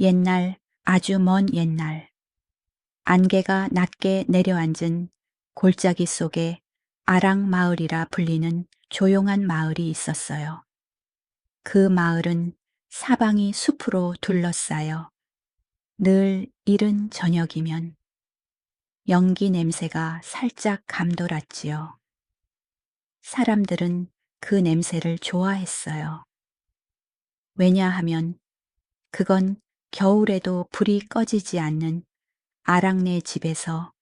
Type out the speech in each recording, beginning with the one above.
옛날, 아주 먼 옛날, 안개가 낮게 내려앉은 골짜기 속에 아랑 마을이라 불리는 조용한 마을이 있었어요. 그 마을은 사방이 숲으로 둘러싸여 늘 이른 저녁이면 연기 냄새가 살짝 감돌았지요. 사람들은 그 냄새를 좋아했어요. 왜냐하면 그건 겨울에도 불이 꺼지지 않는 아랑네 집에서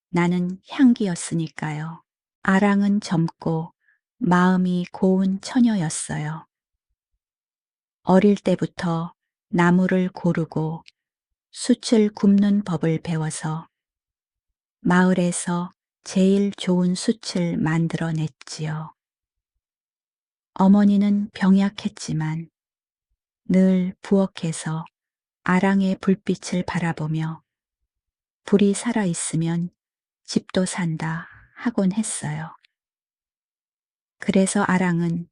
나는 향기였으니까요. 아랑은 젊고 마음이 고운 처녀였어요. 어릴 때부터 나무를 고르고 숯을 굽는 법을 배워서 마을에서 제일 좋은 숯을 만들어냈지요. 어머니는 병약했지만 늘 부엌에서 아랑의 불빛을 바라보며 불이 살아있으면 집도 산다 하곤 했어요. 그래서 아랑은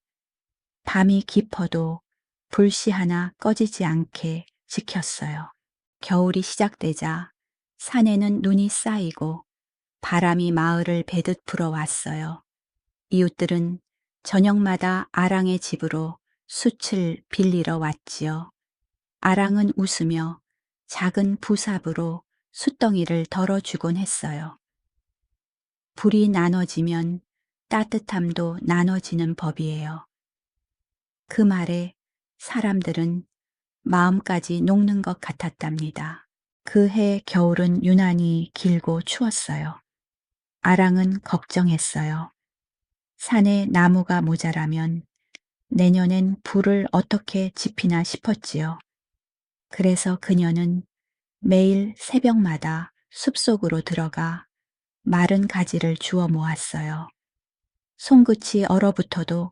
밤이 깊어도 불씨 하나 꺼지지 않게 지켰어요. 겨울이 시작되자 산에는 눈이 쌓이고 바람이 마을을 베듯 불어왔어요. 이웃들은 저녁마다 아랑의 집으로 숯을 빌리러 왔지요. 아랑은 웃으며 작은 부삽으로 숯덩이를 덜어주곤 했어요. 불이 나눠지면 따뜻함도 나눠지는 법이에요. 그 말에 사람들은 마음까지 녹는 것 같았답니다. 그 해 겨울은 유난히 길고 추웠어요. 아랑은 걱정했어요. 산에 나무가 모자라면 내년엔 불을 어떻게 지피나 싶었지요. 그래서 그녀는 매일 새벽마다 숲속으로 들어가 마른 가지를 주워 모았어요. 손끝이 얼어붙어도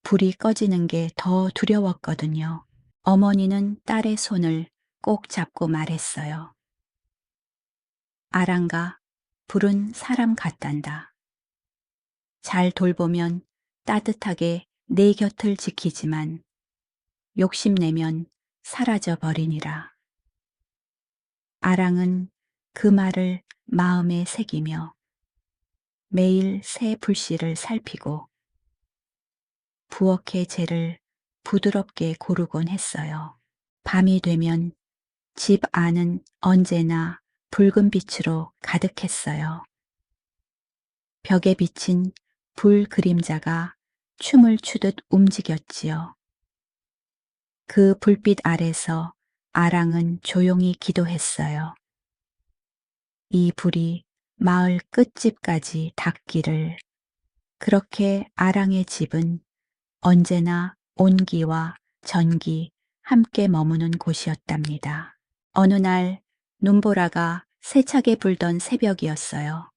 불이 꺼지는 게 더 두려웠거든요. 어머니는 딸의 손을 꼭 잡고 말했어요. 아랑가, 불은 사람 같단다. 잘 돌보면 따뜻하게 내 곁을 지키지만 욕심내면 사라져 버리니라. 아랑은 그 말을 마음에 새기며 매일 새 불씨를 살피고 부엌의 재를 부드럽게 고르곤 했어요. 밤이 되면 집 안은 언제나 붉은 빛으로 가득했어요. 벽에 비친 불 그림자가 춤을 추듯 움직였지요. 그 불빛 아래서 아랑은 조용히 기도했어요. 이 불이 마을 끝집까지 닿기를. 그렇게 아랑의 집은 언제나 온기와 전기 함께 머무는 곳이었답니다. 어느 날 눈보라가 세차게 불던 새벽이었어요.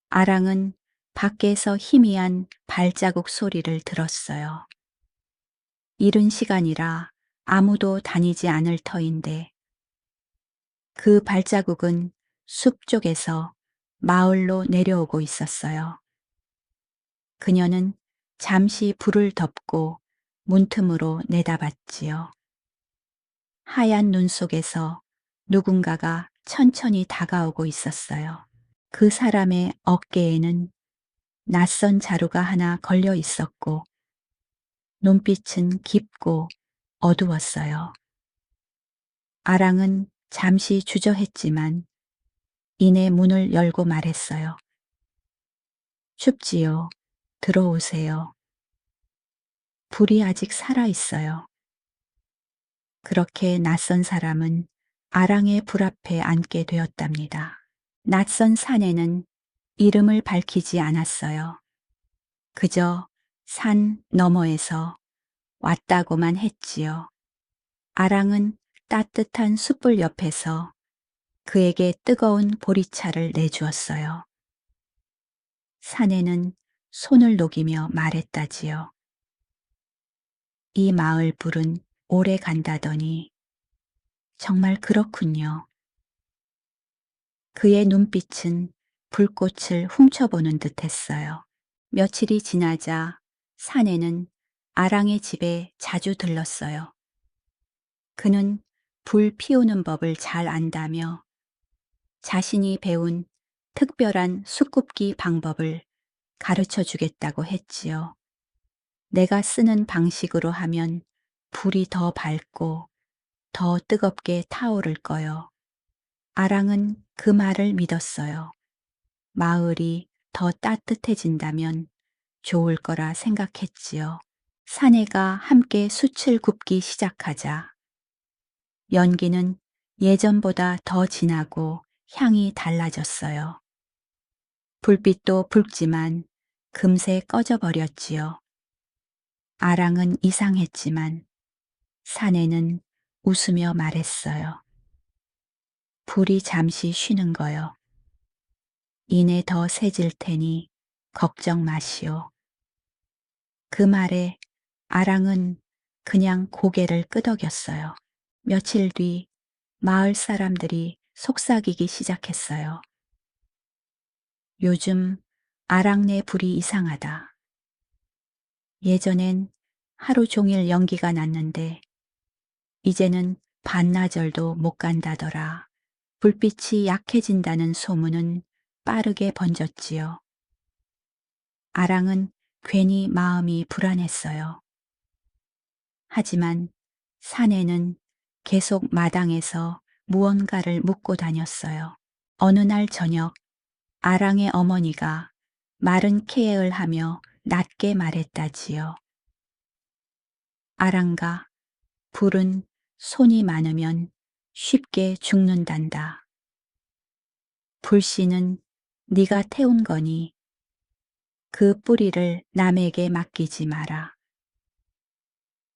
아랑은 밖에서 희미한 발자국 소리를 들었어요. 이른 시간이라 아무도 다니지 않을 터인데 그 발자국은 숲 쪽에서 마을로 내려오고 있었어요. 그녀는 잠시 불을 덮고 문틈으로 내다봤지요. 하얀 눈 속에서 누군가가 천천히 다가오고 있었어요. 그 사람의 어깨에는 낯선 자루가 하나 걸려 있었고 눈빛은 깊고 어두웠어요. 아랑은 잠시 주저했지만 이내 문을 열고 말했어요. 춥지요. 들어오세요. 불이 아직 살아 있어요. 그렇게 낯선 사람은 아랑의 불 앞에 앉게 되었답니다. 낯선 산에는 이름을 밝히지 않았어요. 그저 산 너머에서 왔다고만 했지요. 아랑은 따뜻한 숯불 옆에서 그에게 뜨거운 보리차를 내주었어요. 사내는 손을 녹이며 말했다지요. 이 마을 불은 오래 간다더니 정말 그렇군요. 그의 눈빛은 불꽃을 훔쳐보는 듯했어요. 며칠이 지나자 사내는 아랑의 집에 자주 들렀어요. 그는 불 피우는 법을 잘 안다며 자신이 배운 특별한 숯 굽기 방법을 가르쳐 주겠다고 했지요. 내가 쓰는 방식으로 하면 불이 더 밝고 더 뜨겁게 타오를 거요. 아랑은 그 말을 믿었어요. 마을이 더 따뜻해진다면 좋을 거라 생각했지요. 사내가 함께 숯을 굽기 시작하자 연기는 예전보다 더 진하고 향이 달라졌어요. 불빛도 붉지만 금세 꺼져버렸지요. 아랑은 이상했지만 사내는 웃으며 말했어요. 불이 잠시 쉬는 거요. 이내 더 세질 테니 걱정 마시오. 그 말에 아랑은 그냥 고개를 끄덕였어요. 며칠 뒤 마을 사람들이 속삭이기 시작했어요. 요즘 아랑네 불이 이상하다. 예전엔 하루 종일 연기가 났는데 이제는 반나절도 못 간다더라. 불빛이 약해진다는 소문은 빠르게 번졌지요. 아랑은 괜히 마음이 불안했어요. 하지만 사내는 계속 마당에서 무언가를 묻고 다녔어요. 어느 날 저녁 아랑의 어머니가 마른 케액을 하며 낮게 말했다지요. 아랑가, 불은 손이 많으면 쉽게 죽는단다. 불씨는 네가 태운 거니 그 뿌리를 남에게 맡기지 마라.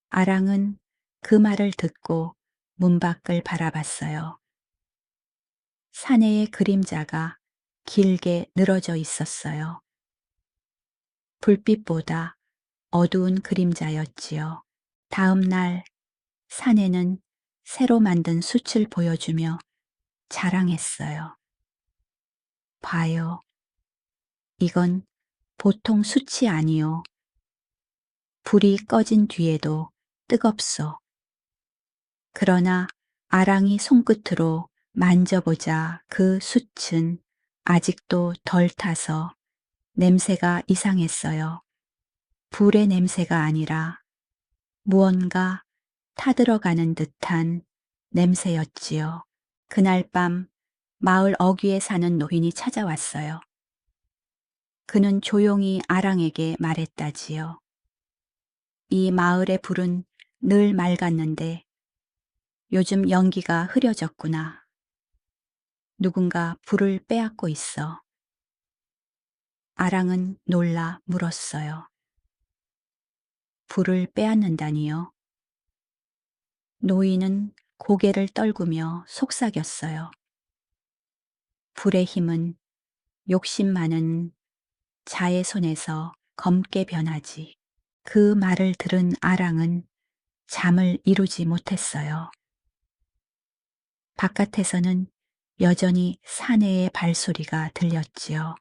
아랑은 그 말을 듣고 문 밖을 바라봤어요. 사내의 그림자가 길게 늘어져 있었어요. 불빛보다 어두운 그림자였지요. 다음 날 사내는 새로 만든 숯을 보여주며 자랑했어요. 봐요. 이건 보통 숯이 아니요. 불이 꺼진 뒤에도 뜨겁소. 그러나 아랑이 손끝으로 만져보자 그 숯은 아직도 덜 타서 냄새가 이상했어요. 불의 냄새가 아니라 무언가 타들어가는 듯한 냄새였지요. 그날 밤 마을 어귀에 사는 노인이 찾아왔어요. 그는 조용히 아랑에게 말했다지요. 이 마을의 불은 늘 맑았는데 요즘 연기가 흐려졌구나. 누군가 불을 빼앗고 있어. 아랑은 놀라 물었어요. 불을 빼앗는다니요? 노인은 고개를 떨구며 속삭였어요. 불의 힘은 욕심 많은 자의 손에서 검게 변하지. 그 말을 들은 아랑은 잠을 이루지 못했어요. 바깥에서는 여전히 사내의 발소리가 들렸지요.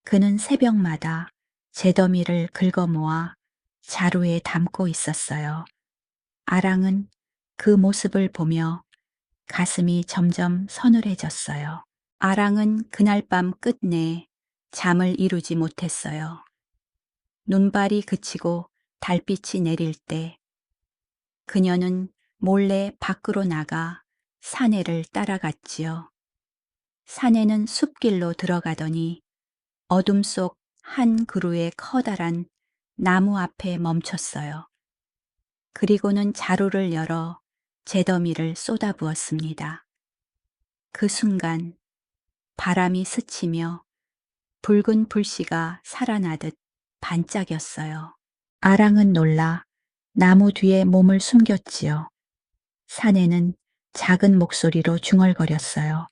그는 새벽마다 재더미를 긁어모아 자루에 담고 있었어요. 아랑은 그 모습을 보며 가슴이 점점 서늘해졌어요. 아랑은 그날 밤 끝내 잠을 이루지 못했어요. 눈발이 그치고 달빛이 내릴 때 그녀는 몰래 밖으로 나가 사내를 따라갔지요. 사내는 숲길로 들어가더니 어둠 속 한 그루의 커다란 나무 앞에 멈췄어요. 그리고는 자루를 열어 재더미를 쏟아부었습니다. 그 순간 바람이 스치며 붉은 불씨가 살아나듯 반짝였어요. 아랑은 놀라 나무 뒤에 몸을 숨겼지요. 사내는 작은 목소리로 중얼거렸어요.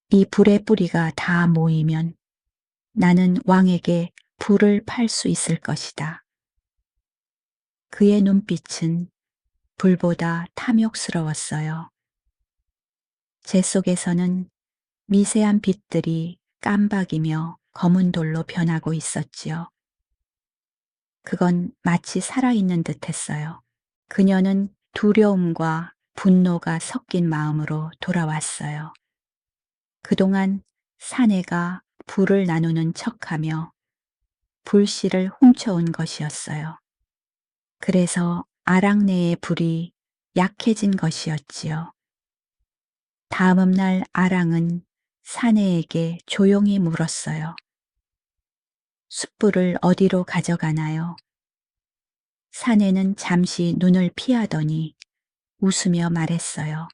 이 불의 뿌리가 다 모이면 나는 왕에게 불을 팔 수 있을 것이다. 그의 눈빛은 불보다 탐욕스러웠어요. 재 속에서는 미세한 빛들이 깜박이며 검은 돌로 변하고 있었지요. 그건 마치 살아있는 듯 했어요. 그녀는 두려움과 분노가 섞인 마음으로 돌아왔어요. 그동안 사내가 불을 나누는 척하며 불씨를 훔쳐온 것이었어요. 그래서 아랑네의 불이 약해진 것이었지요. 다음 날 아랑은 사내에게 조용히 물었어요. 숯불을 어디로 가져가나요? 사내는 잠시 눈을 피하더니 웃으며 말했어요.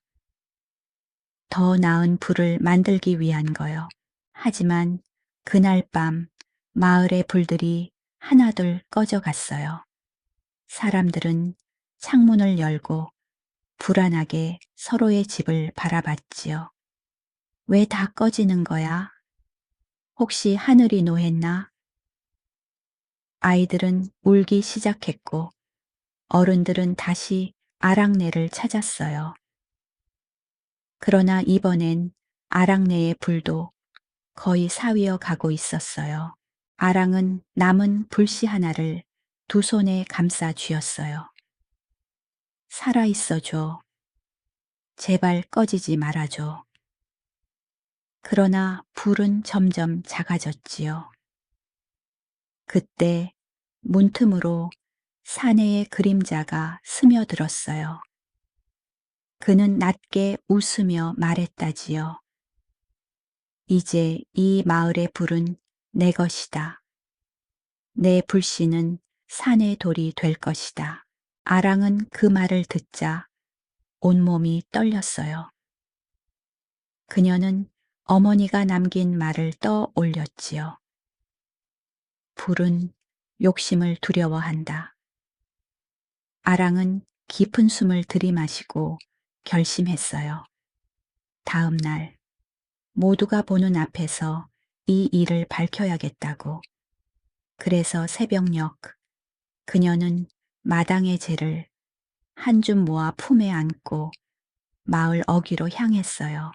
더 나은 불을 만들기 위한 거요. 하지만 그날 밤 마을의 불들이 하나둘 꺼져갔어요. 사람들은 창문을 열고 불안하게 서로의 집을 바라봤지요. 왜 다 꺼지는 거야? 혹시 하늘이 노했나? 아이들은 울기 시작했고 어른들은 다시 아랑네를 찾았어요. 그러나 이번엔 아랑네의 불도 거의 사위어 가고 있었어요. 아랑은 남은 불씨 하나를 두 손에 감싸 쥐었어요. 살아있어줘. 제발 꺼지지 말아줘. 그러나 불은 점점 작아졌지요. 그때 문틈으로 사내의 그림자가 스며들었어요. 그는 낮게 웃으며 말했다지요. 이제 이 마을의 불은 내 것이다. 내 불씨는 산의 돌이 될 것이다. 아랑은 그 말을 듣자 온몸이 떨렸어요. 그녀는 어머니가 남긴 말을 떠올렸지요. 불은 욕심을 두려워한다. 아랑은 깊은 숨을 들이마시고 결심했어요. 다음 날 모두가 보는 앞에서 이 일을 밝혀야겠다고. 그래서 새벽녘 그녀는 마당의 재를 한 줌 모아 품에 안고 마을 어귀로 향했어요.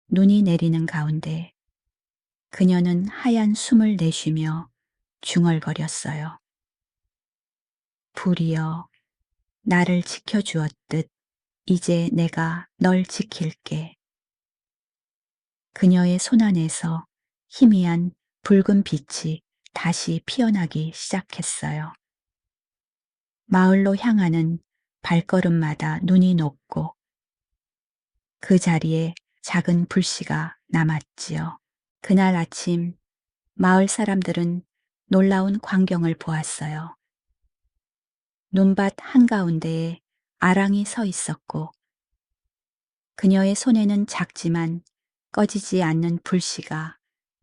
눈이 내리는 가운데 그녀는 하얀 숨을 내쉬며 중얼거렸어요. 불이여, 나를 지켜주었듯 이제 내가 널 지킬게. 그녀의 손안에서 희미한 붉은 빛이 다시 피어나기 시작했어요. 마을로 향하는 발걸음마다 눈이 높고 그 자리에 작은 불씨가 남았지요. 그날 아침 마을 사람들은 놀라운 광경을 보았어요. 눈밭 한가운데에 아랑이 서 있었고 그녀의 손에는 작지만 꺼지지 않는 불씨가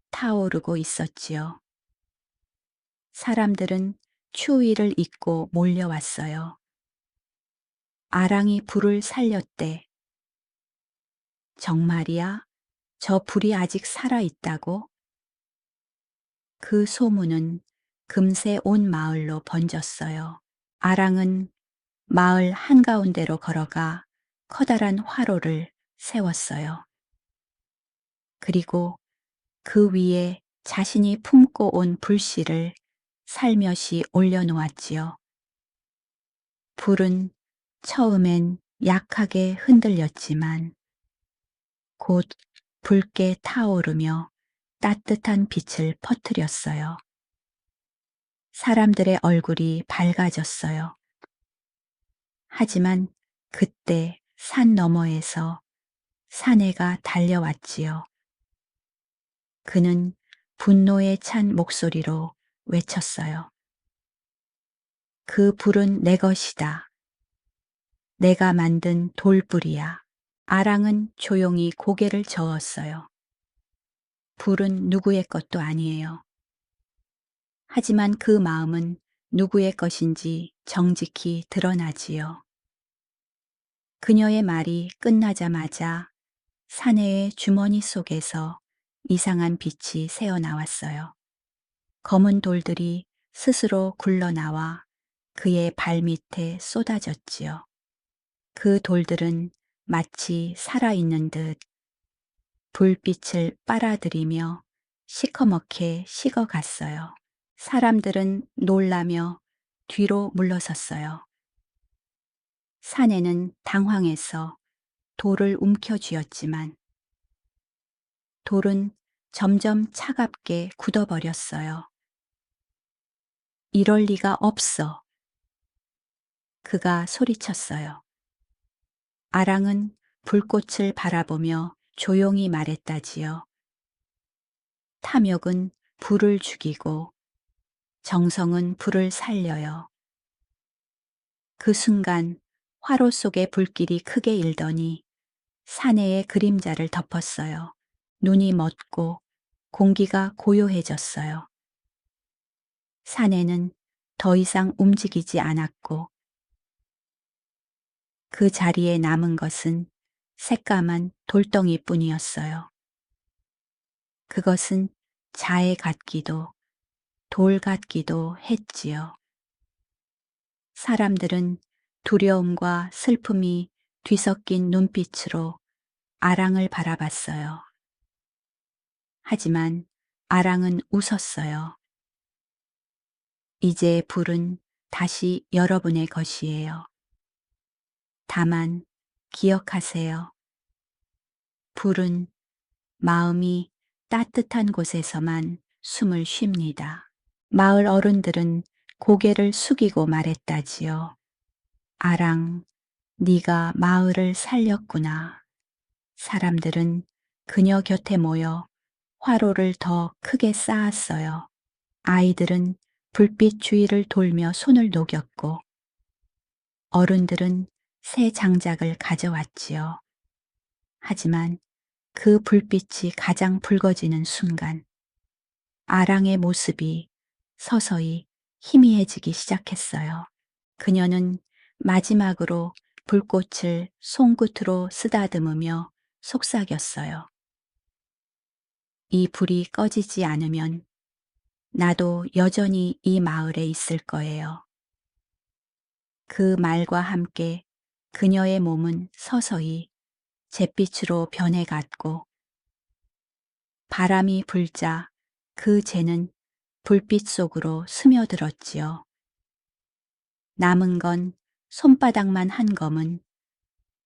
타오르고 있었지요. 사람들은 추위를 잊고 몰려왔어요. 아랑이 불을 살렸대. 정말이야? 저 불이 아직 살아있다고? 그 소문은 금세 온 마을로 번졌어요. 아랑은 마을 한가운데로 걸어가 커다란 화로를 세웠어요. 그리고 그 위에 자신이 품고 온 불씨를 살며시 올려놓았지요. 불은 처음엔 약하게 흔들렸지만 곧 붉게 타오르며 따뜻한 빛을 퍼뜨렸어요. 사람들의 얼굴이 밝아졌어요. 하지만 그때 산 너머에서 사내가 달려왔지요. 그는 분노에 찬 목소리로 외쳤어요. 그 불은 내 것이다. 내가 만든 돌불이야. 아랑은 조용히 고개를 저었어요. 불은 누구의 것도 아니에요. 하지만 그 마음은 누구의 것인지 정직히 드러나지요. 그녀의 말이 끝나자마자 사내의 주머니 속에서 이상한 빛이 새어나왔어요. 검은 돌들이 스스로 굴러나와 그의 발밑에 쏟아졌지요. 그 돌들은 마치 살아있는 듯 불빛을 빨아들이며 시커멓게 식어갔어요. 사람들은 놀라며 뒤로 물러섰어요. 사내는 당황해서 돌을 움켜쥐었지만 돌은 점점 차갑게 굳어버렸어요. 이럴 리가 없어. 그가 소리쳤어요. 아랑은 불꽃을 바라보며 조용히 말했다지요. 탐욕은 불을 죽이고 정성은 불을 살려요. 그 순간 화로 속의 불길이 크게 일더니 사내의 그림자를 덮었어요. 눈이 멎고 공기가 고요해졌어요. 사내는 더 이상 움직이지 않았고 그 자리에 남은 것은 새까만 돌덩이뿐이었어요. 그것은 자애 같기도 돌 같기도 했지요. 사람들은 두려움과 슬픔이 뒤섞인 눈빛으로 아랑을 바라봤어요. 하지만 아랑은 웃었어요. 이제 불은 다시 여러분의 것이에요. 다만 기억하세요. 불은 마음이 따뜻한 곳에서만 숨을 쉽니다. 마을 어른들은 고개를 숙이고 말했다지요. 아랑, 네가 마을을 살렸구나. 사람들은 그녀 곁에 모여 화로를 더 크게 쌓았어요. 아이들은 불빛 주위를 돌며 손을 녹였고 어른들은 새 장작을 가져왔지요. 하지만 그 불빛이 가장 붉어지는 순간 아랑의 모습이 서서히 희미해지기 시작했어요. 그녀는 마지막으로 불꽃을 손끝으로 쓰다듬으며 속삭였어요. 이 불이 꺼지지 않으면 나도 여전히 이 마을에 있을 거예요. 그 말과 함께 그녀의 몸은 서서히 잿빛으로 변해갔고 바람이 불자 그 재는 불빛 속으로 스며들었지요. 남은 건 손바닥만 한 검은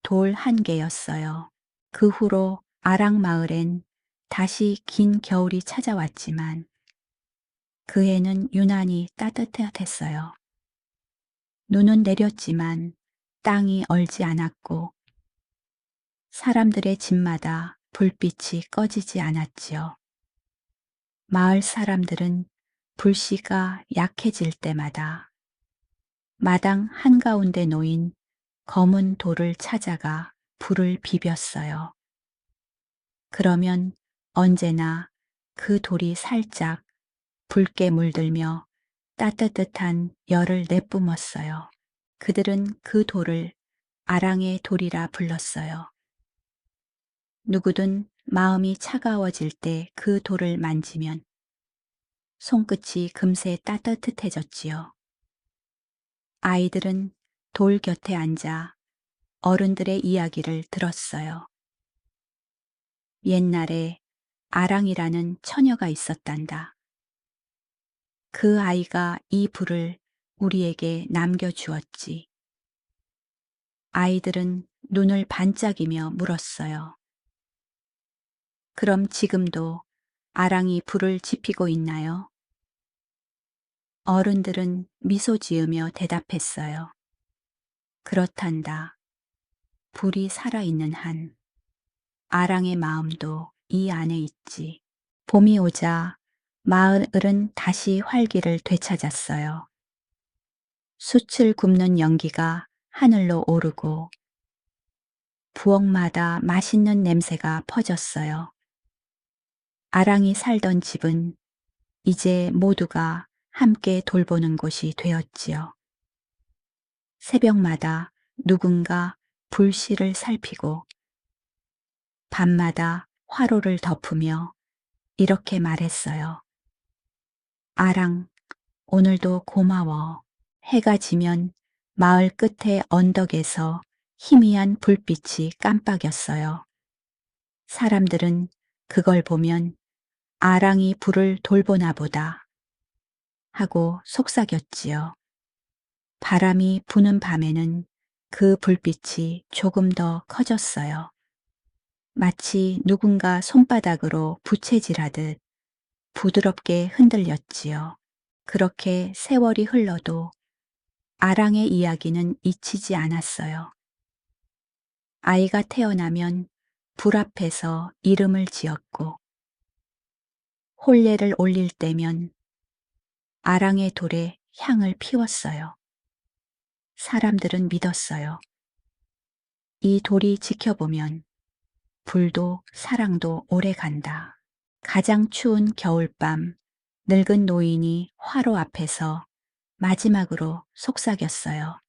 돌 한 개였어요. 그 후로 아랑 마을엔 다시 긴 겨울이 찾아왔지만 그 해는 유난히 따뜻했어요. 눈은 내렸지만 땅이 얼지 않았고 사람들의 집마다 불빛이 꺼지지 않았지요. 마을 사람들은 불씨가 약해질 때마다 마당 한가운데 놓인 검은 돌을 찾아가 불을 비볐어요. 그러면 언제나 그 돌이 살짝 붉게 물들며 따뜻한 열을 내뿜었어요. 그들은 그 돌을 아랑의 돌이라 불렀어요. 누구든 마음이 차가워질 때 그 돌을 만지면 손끝이 금세 따뜻해졌지요. 아이들은 돌 곁에 앉아 어른들의 이야기를 들었어요. 옛날에 아랑이라는 처녀가 있었단다. 그 아이가 이 불을 우리에게 남겨주었지. 아이들은 눈을 반짝이며 물었어요. 그럼 지금도 아랑이 불을 지피고 있나요? 어른들은 미소 지으며 대답했어요. 그렇단다. 불이 살아있는 한 아랑의 마음도 이 안에 있지. 봄이 오자 마을은 다시 활기를 되찾았어요. 숯을 굽는 연기가 하늘로 오르고 부엌마다 맛있는 냄새가 퍼졌어요. 아랑이 살던 집은 이제 모두가 함께 돌보는 곳이 되었지요. 새벽마다 누군가 불씨를 살피고 밤마다 화로를 덮으며 이렇게 말했어요. 아랑, 오늘도 고마워. 해가 지면 마을 끝의 언덕에서 희미한 불빛이 깜빡였어요. 사람들은 그걸 보면 아랑이 불을 돌보나 보다 하고 속삭였지요. 바람이 부는 밤에는 그 불빛이 조금 더 커졌어요. 마치 누군가 손바닥으로 부채질하듯 부드럽게 흔들렸지요. 그렇게 세월이 흘러도 아랑의 이야기는 잊히지 않았어요. 아이가 태어나면 불 앞에서 이름을 지었고, 혼례를 올릴 때면 아랑의 돌에 향을 피웠어요. 사람들은 믿었어요. 이 돌이 지켜보면 불도 사랑도 오래 간다. 가장 추운 겨울밤, 늙은 노인이 화로 앞에서 마지막으로 속삭였어요.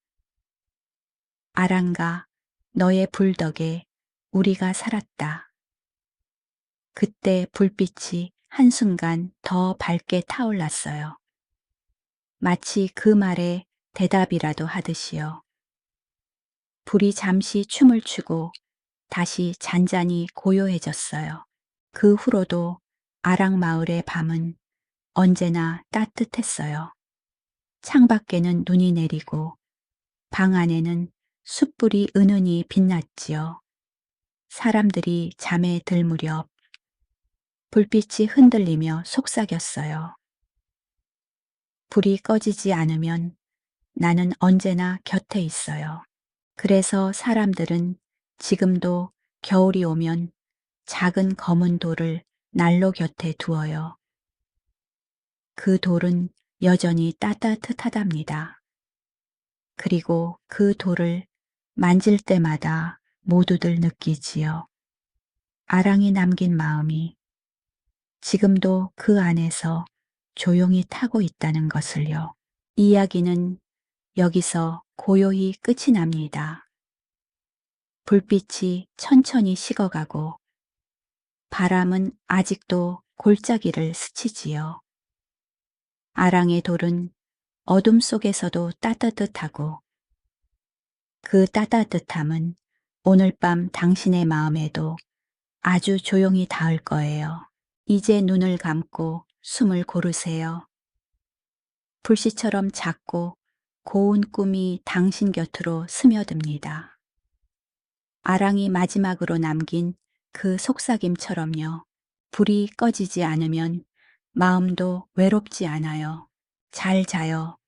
아랑가, 너의 불 덕에 우리가 살았다. 그때 불빛이 한순간 더 밝게 타올랐어요. 마치 그 말에 대답이라도 하듯이요. 불이 잠시 춤을 추고 다시 잔잔히 고요해졌어요. 그 후로도 아랑 마을의 밤은 언제나 따뜻했어요. 창밖에는 눈이 내리고 방 안에는 숯불이 은은히 빛났지요. 사람들이 잠에 들 무렵 불빛이 흔들리며 속삭였어요. 불이 꺼지지 않으면 나는 언제나 곁에 있어요. 그래서 사람들은 지금도 겨울이 오면 작은 검은 돌을 난로 곁에 두어요. 그 돌은 여전히 따뜻하답니다. 그리고 그 돌을 만질 때마다 모두들 느끼지요. 아랑이 남긴 마음이 지금도 그 안에서 조용히 타고 있다는 것을요. 이야기는 여기서 고요히 끝이 납니다. 불빛이 천천히 식어가고 바람은 아직도 골짜기를 스치지요. 아랑의 돌은 어둠 속에서도 따뜻하고 그 따뜻함은 오늘 밤 당신의 마음에도 아주 조용히 닿을 거예요. 이제 눈을 감고 숨을 고르세요. 불씨처럼 작고 고운 꿈이 당신 곁으로 스며듭니다. 아랑이 마지막으로 남긴 그 속삭임처럼요. 불이 꺼지지 않으면 마음도 외롭지 않아요. 잘 자요.